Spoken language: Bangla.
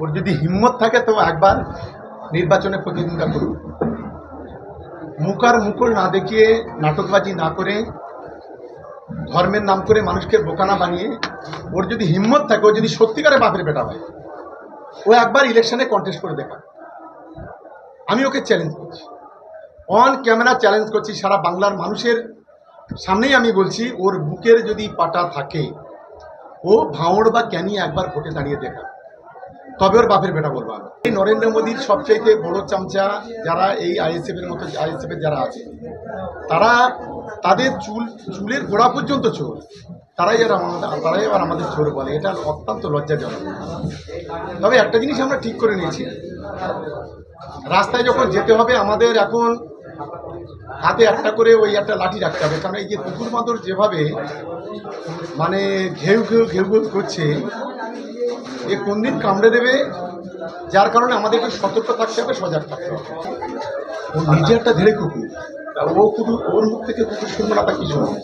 ওর যদি হিম্মত থাকে তো একবার নির্বাচনে প্রতিদ্বন্দ্বিতা করুন। মুখার মুকুল না দেখিয়ে, নাটকবাজি না করে, ধর্মের নাম করে মানুষকে বোকানা বানিয়ে, ওর যদি হিম্মত থাকে, ও যদি সত্যিকারে বাপের বেটা হয়, ও একবার ইলেকশনে কন্টেস্ট করে দেখা। আমি ওকে চ্যালেঞ্জ করছি, অন ক্যামেরা চ্যালেঞ্জ করছি, সারা বাংলার মানুষের সামনেই আমি বলছি, ওর বুকের যদি পাটা থাকে, ও ভাঁড় বা ক্যানি একবার ভোটে দাঁড়িয়ে দেখা, তবে ওর বাপের বেটা বলবো আমি। এই নরেন্দ্র মোদীর সবচাইতে বড় চামচা যারা এই আইএসএফ এর মতো, আইএসএফ এর যারা আছে, তারা তাদের চুলের গোড়া পর্যন্ত চোর, তারাই আবার আমাদের চোর বলে। এটা অত্যন্ত লজ্জাজনক। তবে একটা জিনিস আমরা ঠিক করে নিয়েছি, রাস্তায় যখন যেতে হবে আমাদের এখন হাতে একটা করে ওই একটা লাঠি রাখতে হবে, কারণ এই যে কুকুর মাদর যেভাবে মানে ঘেউ ঘেউ ঘেউ ঘেউ করছে, এ কোন দিন কামড়ে দেবে, যার কারণে আমাদেরকে সতর্ক থাকতে হবে, সজাগ থাকতে হবে। ও নিজে একটা ধেড়ে কুকুর, ওর মুখ থেকে কুকুর শুনবো না, তা কি শুনবো?